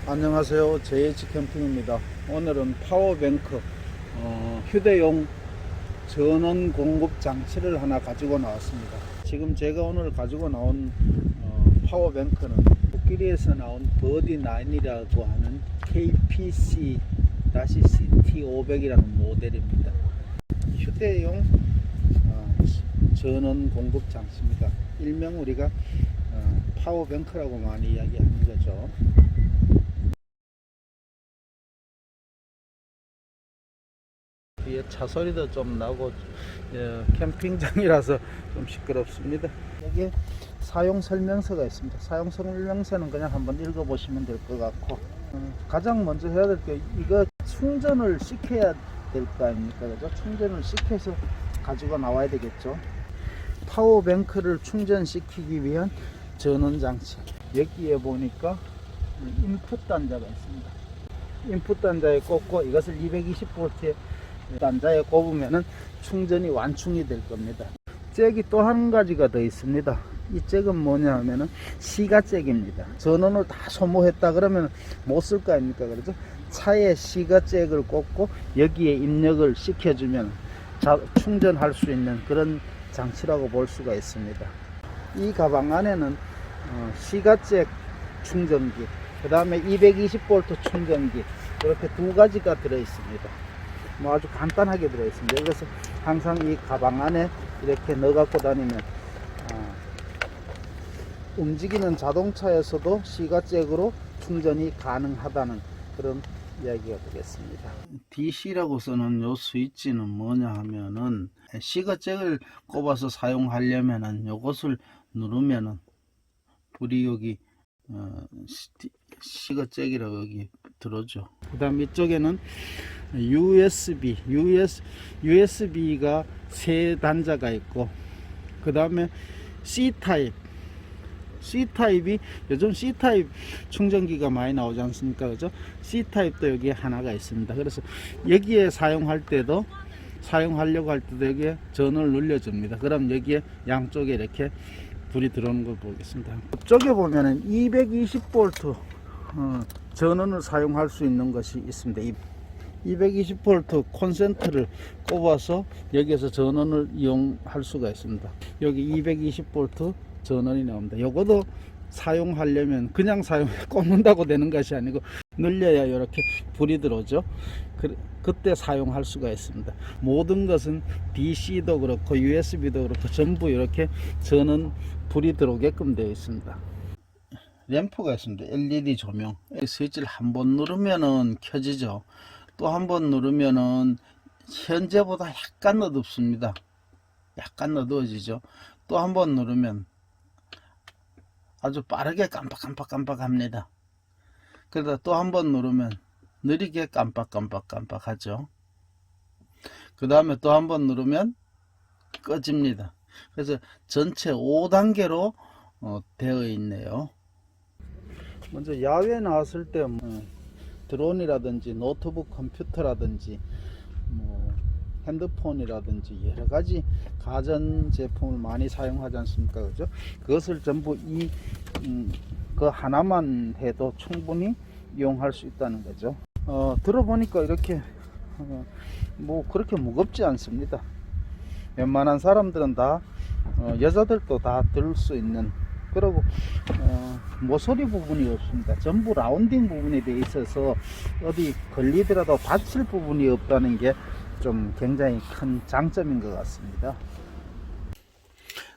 안녕하세요. JH 캠핑입니다. 오늘은 파워뱅크 휴대용 전원 공급 장치를 하나 가지고 나왔습니다. 지금 제가 오늘 가지고 나온 파워뱅크는 코끼리에서 나온 버디9이라고 하는 KPC-CT500이라는 모델입니다. 휴대용 전원 공급 장치입니다. 일명 우리가 파워뱅크라고 많이 이야기하는 거죠. 뒤에 차 소리도 좀 나고 캠핑장이라서 좀 시끄럽습니다. 여기 사용 설명서가 있습니다. 사용 설명서는 그냥 한번 읽어보시면 될 것 같고, 가장 먼저 해야 될 게 이거 충전을 시켜야 될 거 아닙니까? 그죠? 충전을 시켜서 가지고 나와야 되겠죠. 파워뱅크를 충전시키기 위한 전원장치, 여기에 보니까 인풋 단자가 있습니다. 인풋 단자에 꽂고 이것을 220V에 단자에 꼽으면은 충전이 완충이 될 겁니다. 잭이 또 한 가지가 더 있습니다. 이 잭은 뭐냐 하면은 시가 잭입니다. 전원을 다 소모했다 그러면 못 쓸 거 아닙니까? 그렇죠? 차에 시가 잭을 꽂고 여기에 입력을 시켜주면 충전할 수 있는 그런 장치라고 볼 수가 있습니다. 이 가방 안에는 시가 잭 충전기, 그 다음에 220V 충전기, 이렇게 두 가지가 들어 있습니다. 뭐 아주 간단하게 들어 있습니다. 그래서 항상 이 가방 안에 이렇게 넣어 갖고 다니면 움직이는 자동차에서도 시가잭으로 충전이 가능하다는 그런 이야기가 되겠습니다. DC라고 쓰는 요 스위치는 뭐냐 하면은 시가잭을 꼽아서 사용하려면은 요것을 누르면은 불이 여기 시가잭이라고 여기 들어오죠. 그 다음 이쪽에는 USB가 세 단자가 있고, 그 다음에 C타입이 요즘 C타입 충전기가 많이 나오지 않습니까? 그죠? C타입도 여기에 하나가 있습니다. 그래서 여기에 사용하려고 할 때도 여기에 전원을 눌려줍니다. 그럼 여기에 양쪽에 이렇게 불이 들어오는 걸 보겠습니다. 이쪽에 보면은 220V 전원을 사용할 수 있는 것이 있습니다. 220V 콘센트를 꼽아서 여기에서 전원을 이용할 수가 있습니다. 여기 220V 전원이 나옵니다. 요거도 사용하려면 그냥 꼽는다고 되는 것이 아니고 눌려야 이렇게 불이 들어오죠. 그때 사용할 수가 있습니다. 모든 것은 DC도 그렇고 USB도 그렇고 전부 이렇게 전원 불이 들어오게끔 되어 있습니다. 램프가 있습니다. LED 조명. 스위치를 한번 누르면은 켜지죠. 또 한번 누르면은 현재보다 약간 어둡습니다. 약간 어두워지죠. 또 한번 누르면 아주 빠르게 깜빡깜빡 합니다. 그러다 또 한번 누르면 느리게 깜빡깜빡 하죠. 그 다음에 또 한번 누르면 꺼집니다. 그래서 전체 5단계로 되어 있네요. 먼저 야외에 나왔을 때 드론이라든지 노트북 컴퓨터라든지 뭐 핸드폰이라든지 여러가지 가전제품을 많이 사용하지 않습니까? 그죠? 그것을 전부 그 하나만 해도 충분히 이용할 수 있다는 거죠. 들어보니까 이렇게 뭐 그렇게 무겁지 않습니다. 웬만한 사람들은 다 여자들도 다 들 수 있는, 그리고 모서리 부분이 없습니다. 전부 라운딩 부분에 되어 있어서 어디 걸리더라도 다칠 부분이 없다는 게 좀 굉장히 큰 장점인 것 같습니다.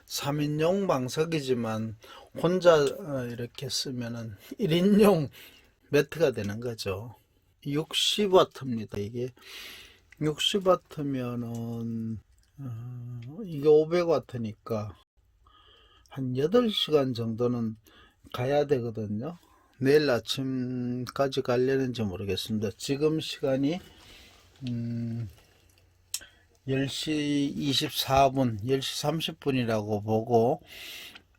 3인용 방석이지만 혼자 이렇게 쓰면은 1인용 매트가 되는 거죠. 60W입니다. 이게 60W면은 이게 500W니까 한 8시간 정도는 가야 되거든요. 내일 아침까지 가려는지 모르겠습니다. 지금 시간이 10시 24분, 10시 30분이라고 보고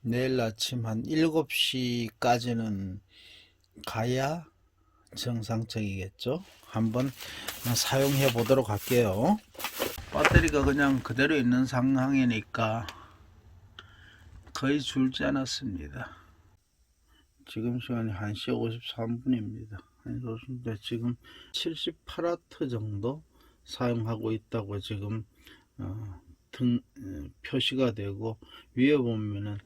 내일 아침 한 7시까지는 가야 정상적이겠죠. 한번 사용해 보도록 할게요. 배터리가 그냥 그대로 있는 상황이니까 거의 줄지 않았습니다. 지금 시간이 1시 53분입니다. 그런데 지금 78W 정도 사용하고 있다고 지금 표시가 되고, 위에 보면은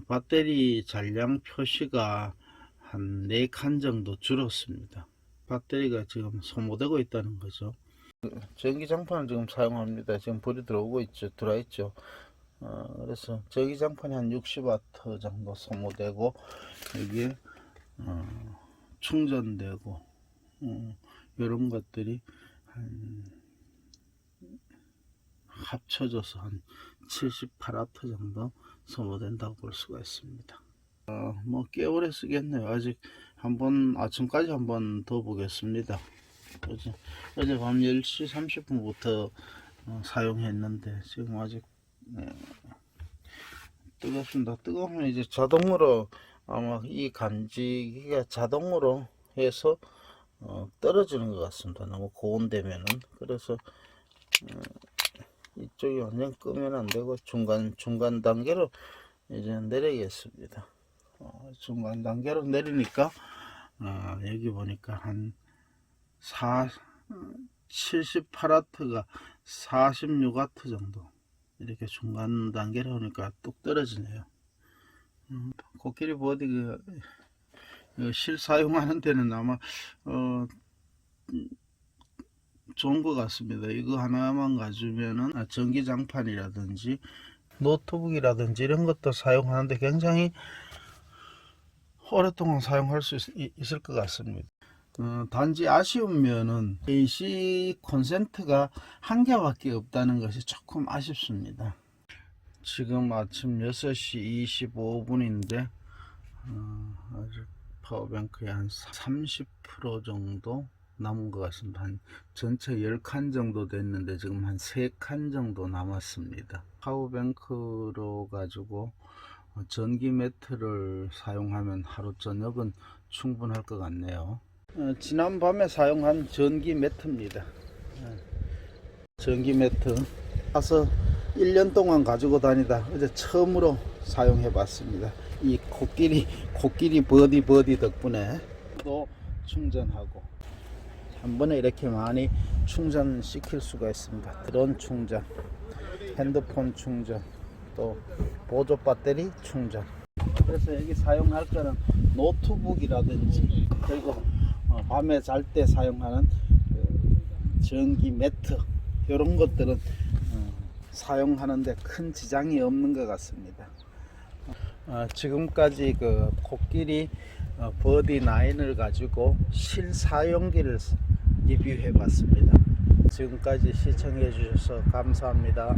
배터리 잔량 표시가 한 4칸 정도 줄었습니다. 배터리가 지금 소모되고 있다는 거죠. 전기장판을 지금 사용합니다. 지금 불이 들어와 있죠. 그래서 전기장판이 한 60W 정도 소모되고, 여기에 충전되고, 이런 것들이 합쳐져서 한 78W 정도 소모된다고 볼 수가 있습니다. 뭐 꽤 오래 쓰겠네요. 아직 아침까지 한번 더 보겠습니다. 어제 밤 10시 30분부터 사용했는데 지금 아직 뜨겁습니다. 뜨거우면 이제 자동으로 아마 이 간지기가 자동으로 해서 떨어지는 것 같습니다. 너무 고온되면은. 그래서 이쪽이 완전 끄면 안 되고 중간 단계로 이제 내리겠습니다. 중간 단계로 내리니까 여기 보니까 한 78W가 46W 정도 이렇게 중간 단계로 오니까 뚝 떨어지네요. 코끼리 버디 실사용하는 데는 아마 좋은 것 같습니다. 이거 하나만 가지면은 전기장판이라든지 노트북이라든지 이런 것도 사용하는데 굉장히 오랫동안 사용할 수 있을 것 같습니다. 단지 아쉬운 면은 AC 콘센트가 한 개밖에 없다는 것이 조금 아쉽습니다. 지금 아침 6시 25분인데 파워뱅크에 한 30% 정도 남은 것 같습니다. 한 전체 10칸 정도 됐는데 지금 한 3칸 정도 남았습니다. 파워뱅크로 가지고 전기 매트를 사용하면 하루 저녁은 충분할 것 같네요. 지난 밤에 사용한 전기 매트입니다. 전기 매트 사서 1년 동안 가지고 다니다 어제 처음으로 사용해 봤습니다. 이 코끼리 버디 덕분에 또 충전하고 한 번에 이렇게 많이 충전시킬 수가 있습니다. 드론 충전, 핸드폰 충전, 또 보조 배터리 충전. 그래서 여기 사용할 거는 노트북이라든지, 그리고 밤에 잘 때 사용하는 전기 매트, 이런 것들은 사용하는데 큰 지장이 없는 것 같습니다. 지금까지 그 코끼리 버디 9을 가지고 실사용기를 리뷰해 봤습니다. 지금까지 시청해 주셔서 감사합니다.